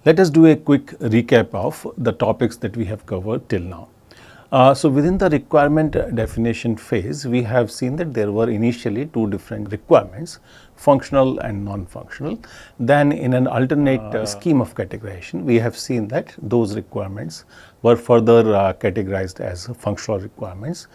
Let us do a quick recap of the topics that we have covered till now. So within the requirement definition phase, we have seen that there were initially two different requirements, functional and non-functional. Then in an alternate scheme of categorization, we have seen that those requirements were further categorized as functional requirements,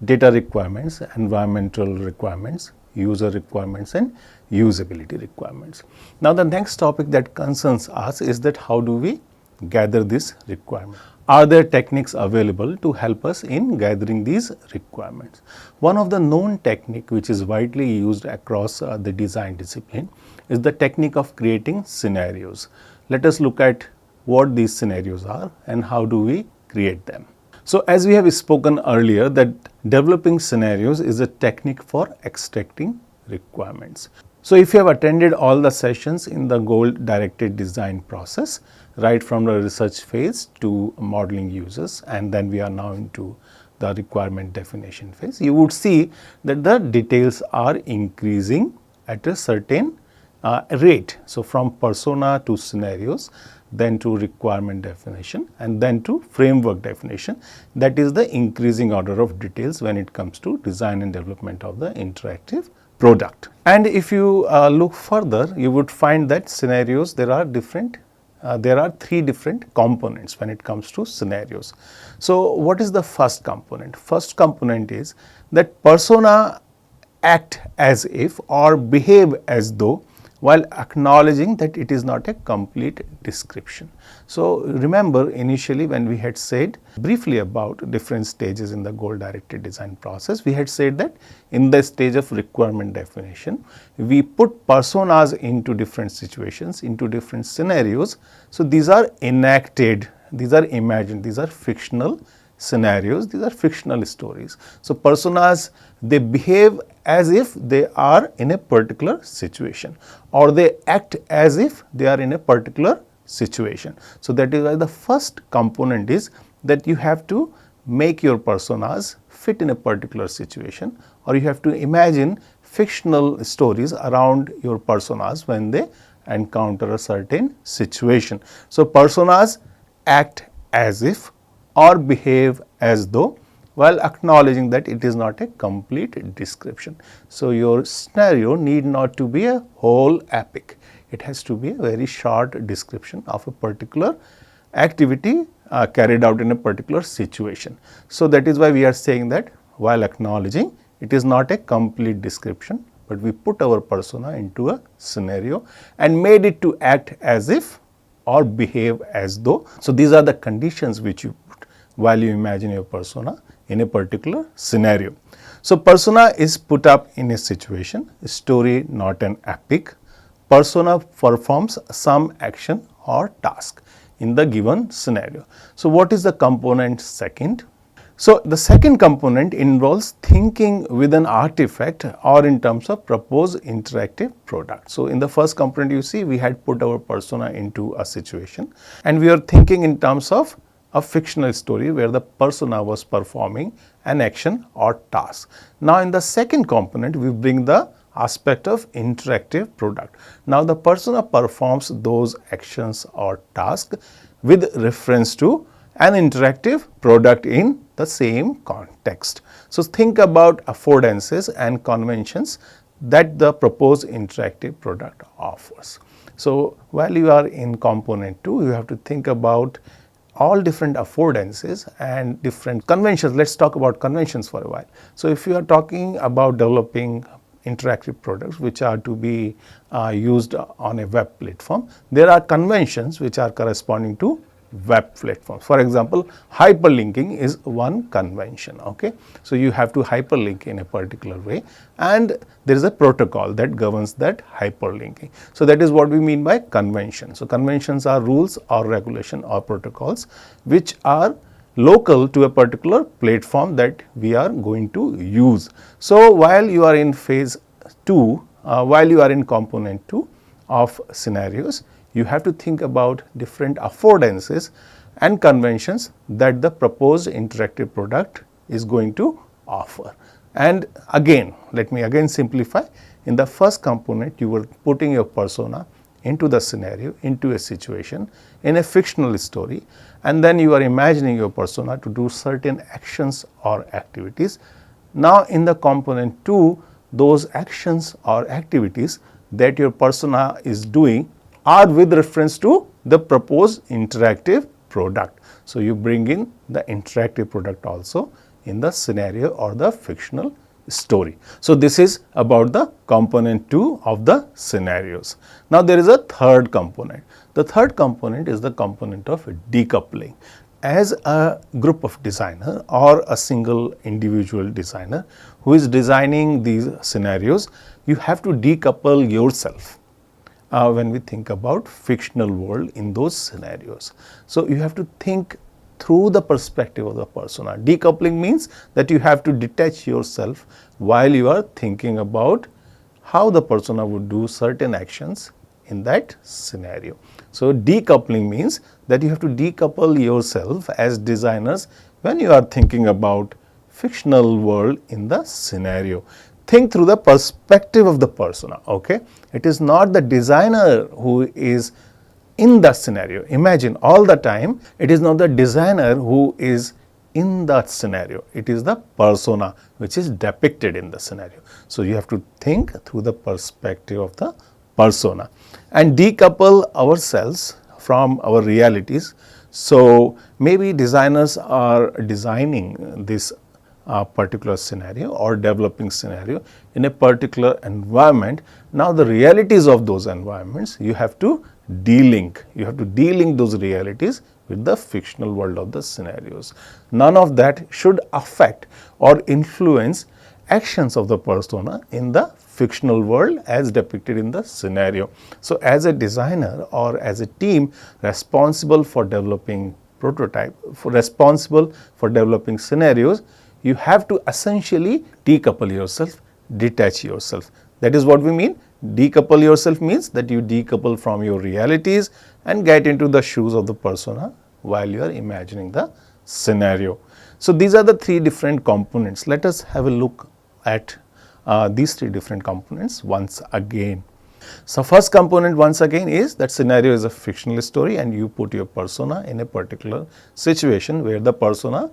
data requirements, environmental requirements, user requirements and usability requirements. Now the next topic that concerns us is that how do we gather this requirement? Are there techniques available to help us in gathering these requirements? One of the known technique which is widely used across the design discipline is the technique of creating scenarios. Let us look at what these scenarios are and how do we create them. So as we have spoken earlier that developing scenarios is a technique for extracting requirements. So if you have attended all the sessions in the goal directed design process, right from the research phase to modeling users, and then we are now into the requirement definition phase, you would see that the details are increasing at a certain rate. So from persona to scenarios, then to requirement definition and then to framework definition. That is the increasing order of details when it comes to design and development of the interactive product. And if you look further, you would find that scenarios, there are three different components when it comes to scenarios. So what is the first component? First component is that persona act as if or behave as though while acknowledging that it is not a complete description. So remember initially when we had said briefly about different stages in the goal directed design process, we had said that in the stage of requirement definition, we put personas into different situations, into different scenarios. So these are enacted, these are imagined, these are fictional scenarios, these are fictional stories. So personas, they behave as if they are in a particular situation or they act as if they are in a particular situation. So that is why the first component is that you have to make your personas fit in a particular situation, or you have to imagine fictional stories around your personas when they encounter a certain situation. So personas act as if or behave as though while acknowledging that it is not a complete description. So your scenario need not to be a whole epic. It has to be a very short description of a particular activity carried out in a particular situation. So that is why we are saying that while acknowledging it is not a complete description, but we put our persona into a scenario and made it to act as if or behave as though. So these are the conditions which you put while you imagine your persona in a particular scenario. So persona is put up in a situation, a story, not an epic. Persona performs some action or task in the given scenario. So what is the component second? So the second component involves thinking with an artifact or in terms of proposed interactive product. So in the first component you see we had put our persona into a situation and we are thinking in terms of a fictional story where the persona was performing an action or task. Now in the second component we bring the aspect of interactive product. Now the persona performs those actions or tasks with reference to an interactive product in the same context. So think about affordances and conventions that the proposed interactive product offers. So while you are in component 2, you have to think about all different affordances and different conventions. Let's talk about conventions for a while. So if you are talking about developing interactive products which are to be used on a web platform, there are conventions which are corresponding to web platforms. For example, hyperlinking is one convention. Okay, so you have to hyperlink in a particular way and there is a protocol that governs that hyperlinking. So that is what we mean by convention. So conventions are rules or regulation or protocols which are local to a particular platform that we are going to use. So while you are in phase 2, while you are in component 2 of scenarios, you have to think about different affordances and conventions that the proposed interactive product is going to offer. And again, let me again simplify. In the first component, you were putting your persona into the scenario, into a situation in a fictional story, and then you are imagining your persona to do certain actions or activities. Now, in the component 2, those actions or activities that your persona is doing are with reference to the proposed interactive product. So, you bring in the interactive product also in the scenario or the fictional story. So, this is about the component 2 of the scenarios. Now, there is a third component. The third component is the component of decoupling. As a group of designer or a single individual designer who is designing these scenarios, you have to decouple yourself when we think about fictional world in those scenarios. So, you have to think through the perspective of the persona. Decoupling means that you have to detach yourself while you are thinking about how the persona would do certain actions in that scenario. So, decoupling means that you have to decouple yourself as designers when you are thinking about fictional world in the scenario. Think through the perspective of the persona. Okay? It is not the designer who is in the scenario. Imagine all the time, it is not the designer who is in that scenario, it is the persona which is depicted in the scenario. So, you have to think through the perspective of the persona and decouple ourselves from our realities. So, maybe designers are designing this particular scenario or developing scenario in a particular environment. Now, the realities of those environments you have to de-link. You have to de-link those realities with the fictional world of the scenarios. None of that should affect or influence actions of the persona in the fictional world as depicted in the scenario. So, as a designer or as a team responsible for developing prototype, responsible for developing scenarios, you have to essentially decouple yourself, detach yourself. That is what we mean. Decouple yourself means that you decouple from your realities and get into the shoes of the persona while you are imagining the scenario. So, these are the three different components. Let us have a look at these three different components once again. So, first component once again is that scenario is a fictional story and you put your persona in a particular situation where the persona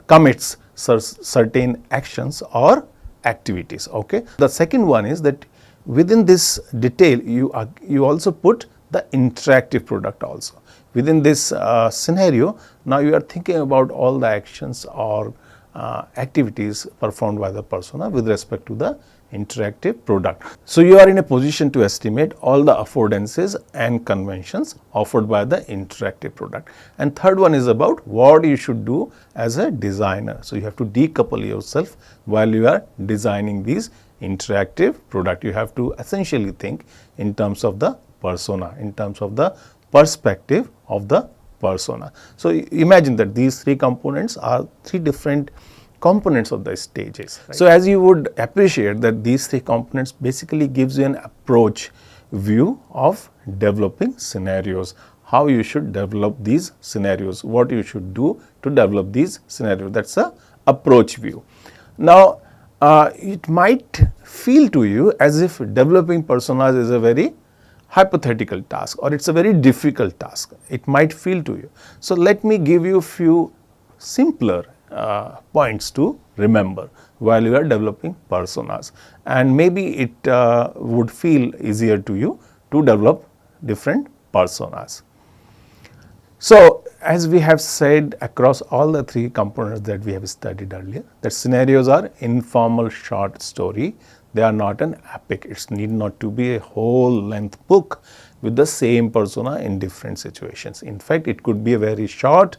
commits certain actions or activities. Okay. The second one is that within this detail you also put the interactive product also. Within this scenario, now you are thinking about all the actions or activities performed by the persona with respect to the interactive product. So, you are in a position to estimate all the affordances and conventions offered by the interactive product. And third one is about what you should do as a designer. So, you have to decouple yourself while you are designing these interactive product. You have to essentially think in terms of the persona, in terms of the perspective of the persona. So, imagine that these three components are three different components of the stages. Right. So, as you would appreciate that these three components basically gives you an approach view of developing scenarios, how you should develop these scenarios, what you should do to develop these scenarios. That is a approach view. Now, it might feel to you as if developing personas is a very hypothetical task or it is a very difficult task. It might feel to you. So, let me give you a few simpler points to remember while you are developing personas, and maybe it would feel easier to you to develop different personas. So, as we have said across all the three components that we have studied earlier, that scenarios are informal short story. They are not an epic. It need not to be a whole length book with the same persona in different situations. In fact, it could be a very short,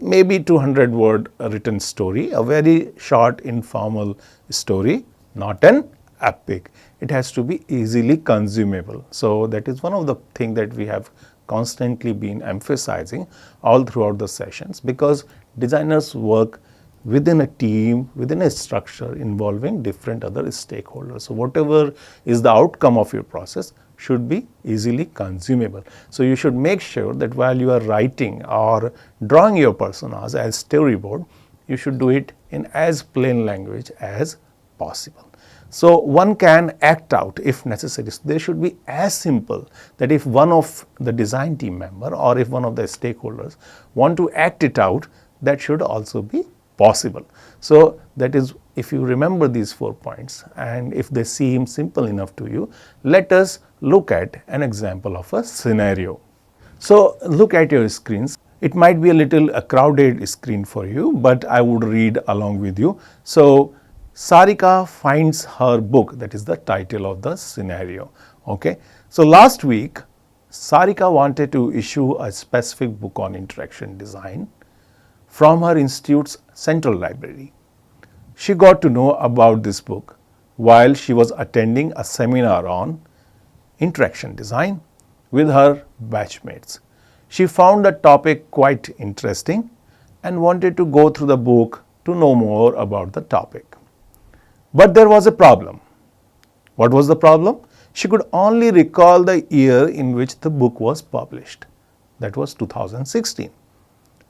maybe 200 word written story, a very short informal story, not an epic. It has to be easily consumable. So, that is one of the things that we have constantly been emphasizing all throughout the sessions, because designers work within a team, within a structure involving different other stakeholders. So, whatever is the outcome of your process should be easily consumable. So, you should make sure that while you are writing or drawing your personas as storyboard, you should do it in as plain language as possible. So one can act out if necessary. So they should be as simple that if one of the design team member or if one of the stakeholders want to act it out, that should also be possible. So that is, if you remember these 4 points and if they seem simple enough to you, let us look at an example of a scenario. So look at your screens. It might be a little crowded screen for you, but I would read along with you. So Sarika finds her book, that is the title of the scenario. Okay. So last week, Sarika wanted to issue a specific book on interaction design from her institute's central library. She got to know about this book while she was attending a seminar on interaction design with her batchmates. She found the topic quite interesting and wanted to go through the book to know more about the topic. But there was a problem. What was the problem? She could only recall the year in which the book was published. That was 2016,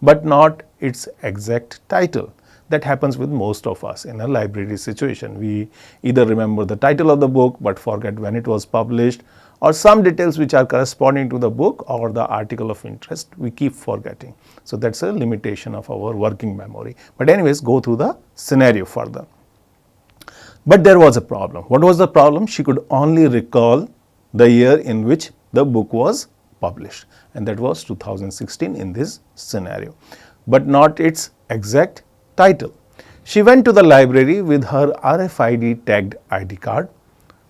but not its exact title. That happens with most of us in a library situation. We either remember the title of the book but forget when it was published, or some details which are corresponding to the book or the article of interest we keep forgetting. So that's a limitation of our working memory. But anyways, go through the scenario further. But there was a problem. What was the problem? She could only recall the year in which the book was published, and that was 2016 in this scenario, but not its exact title. She went to the library with her RFID tagged ID card.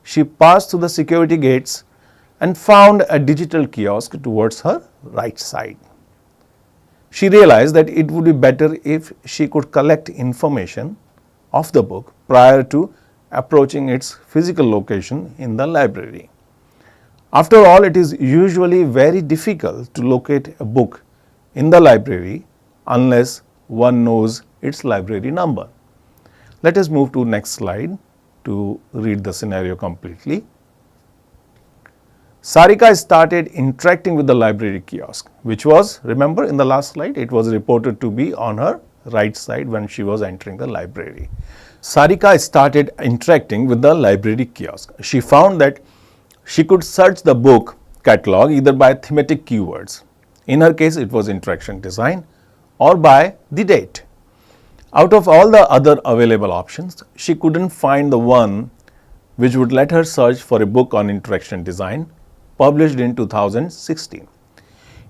She passed through the security gates and found a digital kiosk towards her right side. She realized that it would be better if she could collect information of the book prior to approaching its physical location in the library. After all, it is usually very difficult to locate a book in the library unless one knows its library number. Let us move to next slide to read the scenario completely. Sarika started interacting with the library kiosk, which was, remember in the last slide, it was reported to be on her right side when she was entering the library. Sarika started interacting with the library kiosk. She found that she could search the book catalog either by thematic keywords. In her case, it was interaction design, or by the date. Out of all the other available options, she couldn't find the one which would let her search for a book on interaction design published in 2016.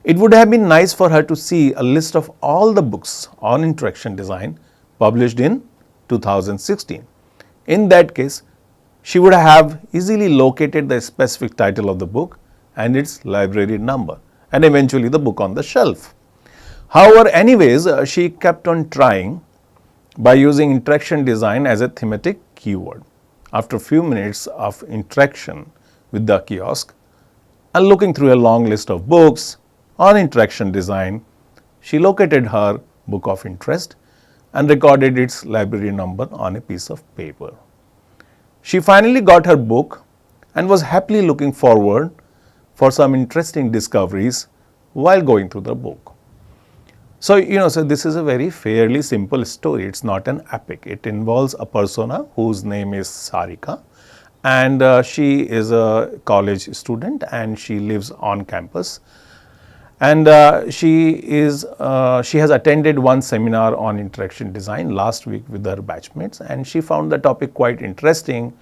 It would have been nice for her to see a list of all the books on interaction design published in 2016. In that case, she would have easily located the specific title of the book and its library number, and eventually the book on the shelf. However, anyways, she kept on trying by using interaction design as a thematic keyword. After a few minutes of interaction with the kiosk and looking through a long list of books on interaction design, she located her book of interest and recorded its library number on a piece of paper. She finally got her book and was happily looking forward for some interesting discoveries while going through the book. So this is a very fairly simple story. It's not an epic. It involves a persona whose name is Sarika, and she is a college student and she lives on campus. And she has attended one seminar on interaction design last week with her batchmates, and she found the topic quite interesting,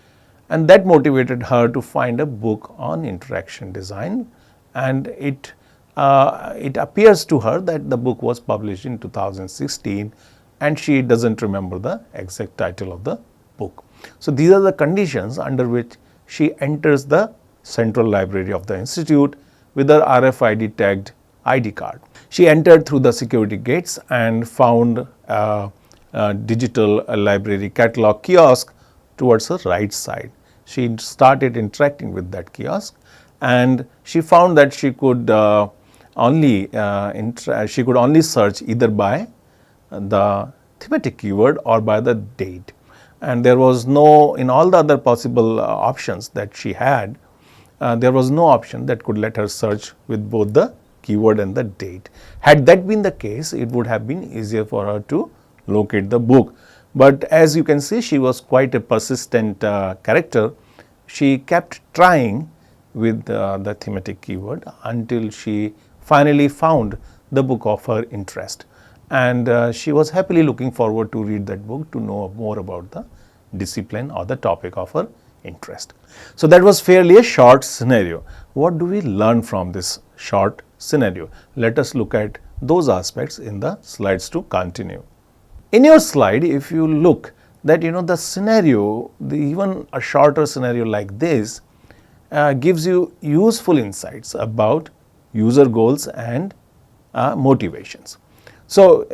and that motivated her to find a book on interaction design. And it appears to her that the book was published in 2016 and she doesn't remember the exact title of the book. So these are the conditions under which she enters the central library of the institute with her RFID tagged ID card. She entered through the security gates and found a digital library catalog kiosk towards her right side. She started interacting with that kiosk and she found that she could only search either by the thematic keyword or by the date, and there was no, in all the other possible options that she had, there was no option that could let her search with both the keyword and the date. Had that been the case, it would have been easier for her to locate the book. But as you can see, she was quite a persistent character. She kept trying with the thematic keyword until she finally found the book of her interest, and she was happily looking forward to read that book to know more about the discipline or the topic of her interest. So that was fairly a short scenario. What do we learn from this short scenario? Let us look at those aspects in the slides to continue. In your slide, if you look that the scenario, even a shorter scenario like this gives you useful insights about user goals and motivations. So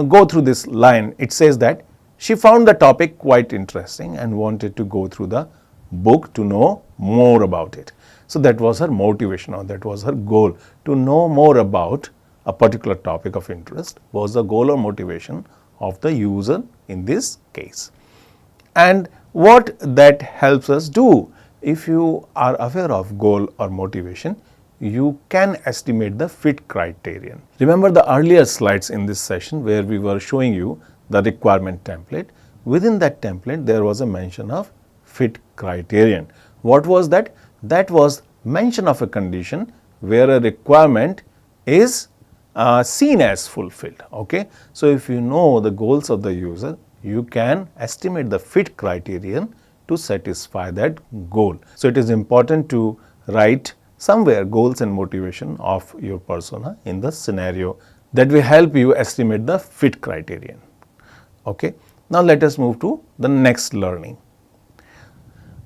go through this line. It says that she found the topic quite interesting and wanted to go through the book to know more about it. So that was her motivation, or that was her goal. To know more about a particular topic of interest was the goal or motivation of the user in this case. And what that helps us do, if you are aware of goal or motivation, you can estimate the fit criterion. Remember the earlier slides in this session where we were showing you the requirement template. Within that template, there was a mention of fit criterion. What was that? That was mention of a condition where a requirement is seen as fulfilled. Okay. So if you know the goals of the user, you can estimate the fit criterion to satisfy that goal. So it is important to write somewhere goals and motivation of your persona in the scenario. That will help you estimate the fit criterion. Okay. Now let us move to the next learning.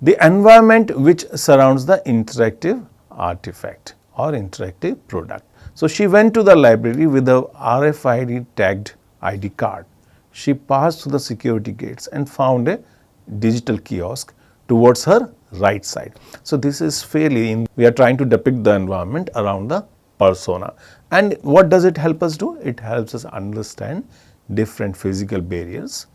The environment which surrounds the interactive artifact or interactive product. So she went to the library with a RFID tagged ID card. She passed through the security gates and found a digital kiosk towards her right side. So this is we are trying to depict the environment around the persona. And what does it help us do? It helps us understand different physical barriers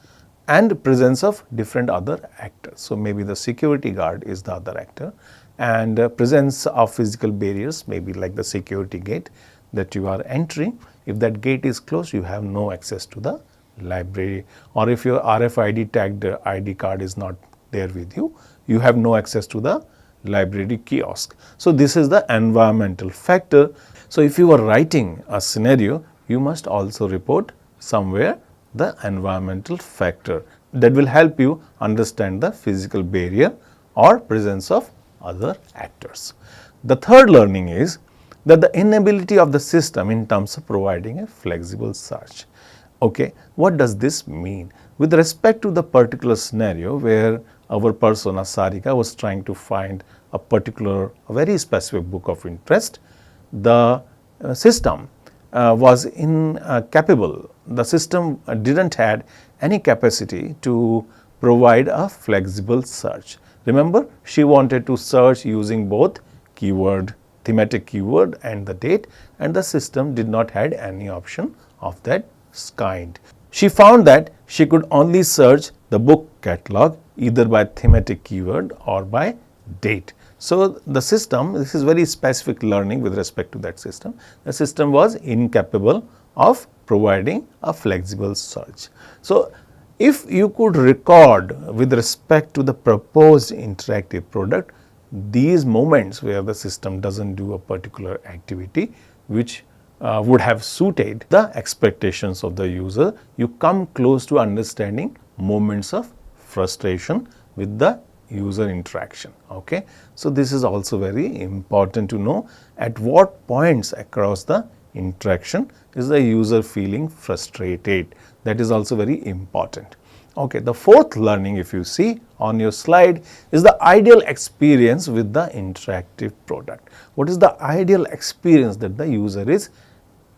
and presence of different other actors. So maybe the security guard is the other actor, and presence of physical barriers maybe like the security gate that you are entering. If that gate is closed, you have no access to the library, or if your RFID tagged ID card is not there with you, you have no access to the library kiosk. So this is the environmental factor. So if you are writing a scenario, you must also report somewhere the environmental factor. That will help you understand the physical barrier or presence of other actors. The third learning is that the inability of the system in terms of providing a flexible search. Okay, what does this mean? With respect to the particular scenario where our persona Sarika was trying to find a very specific book of interest, the system was incapable. The system didn't had any capacity to provide a flexible search. Remember, she wanted to search using both keyword, thematic keyword and the date, and the system did not had any option of that kind. She found that she could only search the book catalog either by thematic keyword or by date. So the system, this is very specific learning with respect to that system. The system was incapable of providing a flexible search. So if you could record with respect to the proposed interactive product, these moments where the system doesn't do a particular activity which would have suited the expectations of the user, you come close to understanding moments of frustration with the user interaction. Okay. So this is also very important to know at what points across the interaction is the user feeling frustrated. That is also very important. Okay. The fourth learning, if you see on your slide, is the ideal experience with the interactive product. What is the ideal experience that the user is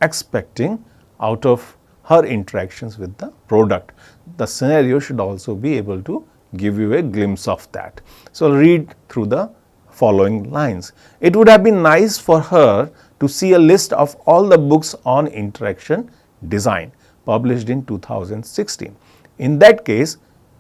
expecting out of her interactions with the product? The scenario should also be able to give you a glimpse of that. So read through the following lines. It would have been nice for her to see a list of all the books on interaction design published in 2016. In that case,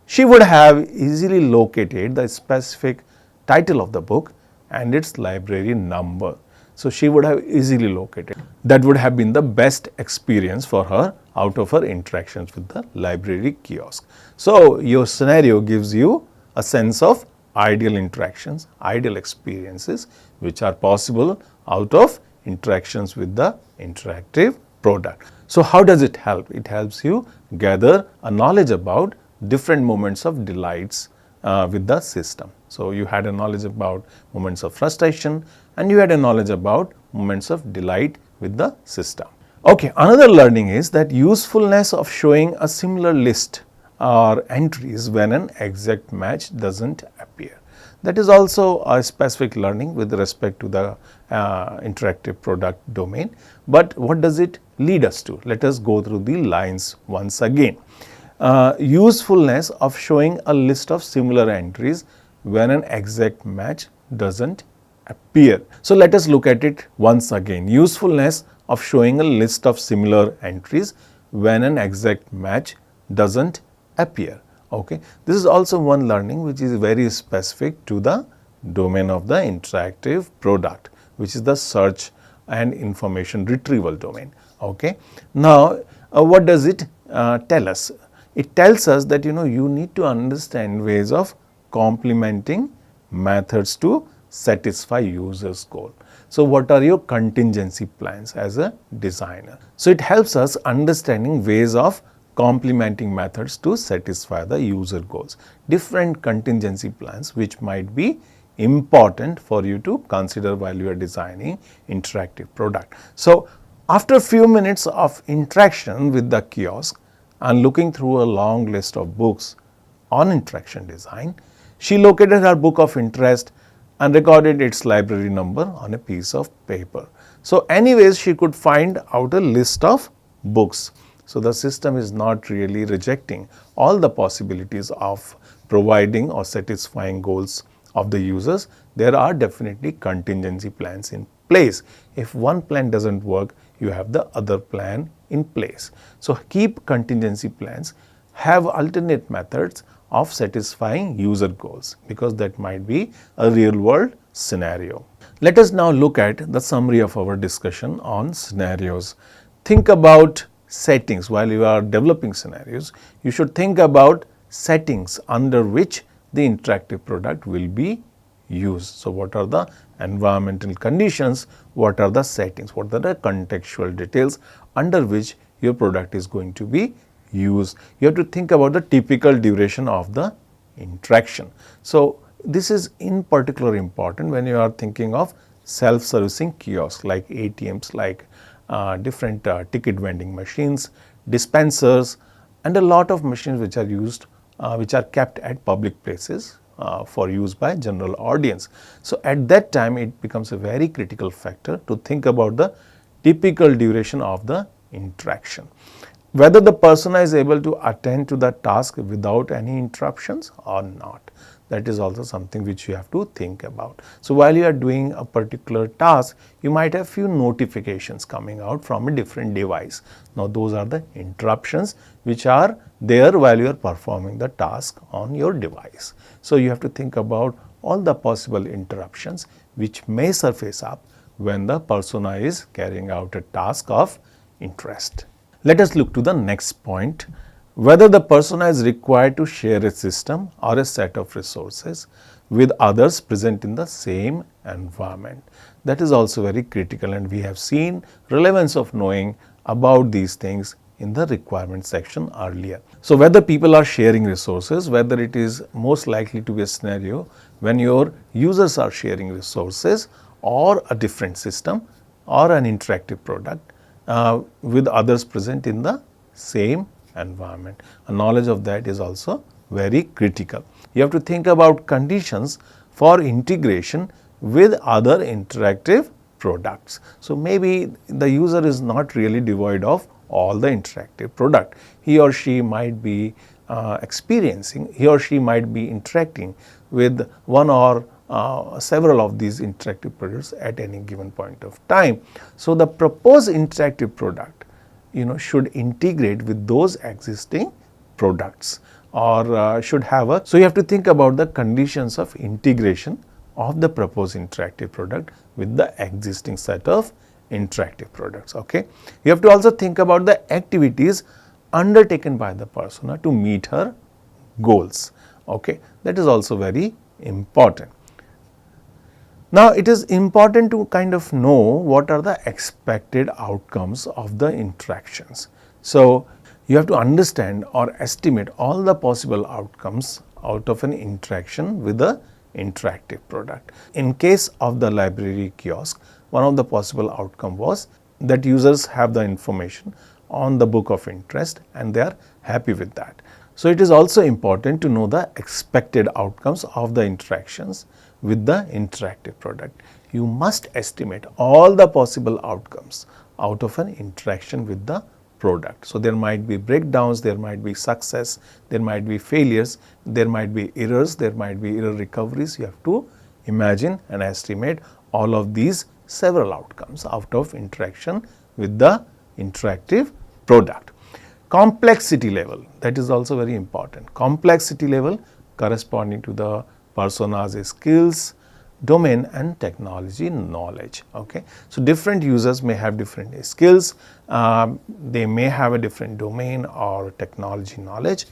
she would have easily located the specific title of the book and its library number. So she would have easily located. That would have been the best experience for her out of her interactions with the library kiosk. So, your scenario gives you a sense of ideal interactions, ideal experiences which are possible out of interactions with the interactive product. So, how does it help? It helps you gather a knowledge about different moments of delights with the system. So, you had a knowledge about moments of frustration and you had a knowledge about moments of delight with the system. Okay, another learning is that usefulness of showing a similar list or entries when an exact match doesn't appear. That is also a specific learning with respect to the interactive product domain. But what does it lead us to? Let us go through the lines once again. Usefulness of showing a list of similar entries when an exact match doesn't appear. So, let us look at it once again. Usefulness of showing a list of similar entries when an exact match doesn't appear. Okay. This is also one learning which is very specific to the domain of the interactive product, which is the search and information retrieval domain. Okay. Now, what does it tell us? It tells us that you need to understand ways of complementing methods to satisfy users' goal. So, what are your contingency plans as a designer? So, it helps us understanding ways of complementing methods to satisfy the user goals. Different contingency plans which might be important for you to consider while you are designing interactive product. So, after a few minutes of interaction with the kiosk and looking through a long list of books on interaction design, she located her book of interest and recorded its library number on a piece of paper. So, anyways, she could find out a list of books. So, the system is not really rejecting all the possibilities of providing or satisfying goals of the users. There are definitely contingency plans in place. If one plan doesn't work, you have the other plan in place. So, keep contingency plans, have alternate methods of satisfying user goals, because that might be a real world scenario. Let us now look at the summary of our discussion on scenarios. Think about settings. While you are developing scenarios, you should think about settings under which the interactive product will be used. So, what are the environmental conditions? What are the settings? What are the contextual details under which your product is going to be used? You have to think about the typical duration of the interaction. So, this is in particular important when you are thinking of self-servicing kiosks like ATMs, like different ticket vending machines, dispensers, and a lot of machines which are used, which are kept at public places for use by general audience. So, at that time it becomes a very critical factor to think about the typical duration of the interaction. Whether the persona is able to attend to the task without any interruptions or not. That is also something which you have to think about. So, while you are doing a particular task, you might have few notifications coming out from a different device. Now, those are the interruptions which are there while you are performing the task on your device. So, you have to think about all the possible interruptions which may surface up when the persona is carrying out a task of interest. Let us look to the next point. Whether the persona is required to share a system or a set of resources with others present in the same environment. That is also very critical, and we have seen relevance of knowing about these things in the requirement section earlier. So, whether people are sharing resources, whether it is most likely to be a scenario when your users are sharing resources or a different system or an interactive product with others present in the same environment. A knowledge of that is also very critical. You have to think about conditions for integration with other interactive products. So, maybe the user is not really devoid of all the interactive product. He or she might be he or she might be interacting with one or several of these interactive products at any given point of time. So, the proposed interactive product should integrate with those existing products or should have a. So, you have to think about the conditions of integration of the proposed interactive product with the existing set of interactive products. Okay, you have to also think about the activities undertaken by the persona to meet her goals. Okay, that is also very important. Now, it is important to kind of know what are the expected outcomes of the interactions. So, you have to understand or estimate all the possible outcomes out of an interaction with the interactive product. In case of the library kiosk, one of the possible outcome was that users have the information on the book of interest and they are happy with that. So, it is also important to know the expected outcomes of the interactions with the interactive product. You must estimate all the possible outcomes out of an interaction with the product. So, there might be breakdowns, there might be success, there might be failures, there might be errors, there might be error recoveries. You have to imagine and estimate all of these several outcomes out of interaction with the interactive product. Complexity level, that is also very important. Complexity level corresponding to the persona's skills, domain and technology knowledge. Okay. So, different users may have different skills, they may have a different domain or technology knowledge.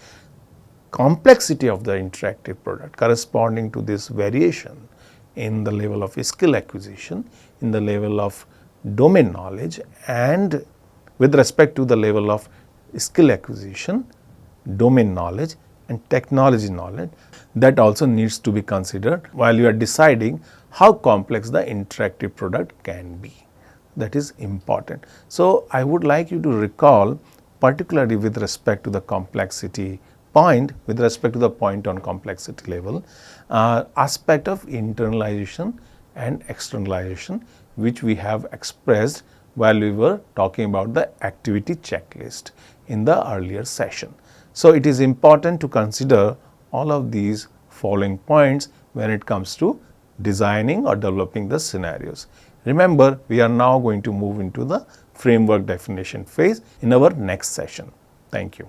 Complexity of the interactive product corresponding to this variation in the level of skill acquisition, in the level of domain knowledge and with respect to the level of skill acquisition, domain knowledge and technology knowledge, that also needs to be considered while you are deciding how complex the interactive product can be. That is important. So, I would like you to recall, particularly with respect to the complexity point, with respect to the point on complexity level, aspect of internalization and externalization, which we have expressed while we were talking about the activity checklist in the earlier session. So, it is important to consider all of these following points when it comes to designing or developing the scenarios. Remember, we are now going to move into the framework definition phase in our next session. Thank you.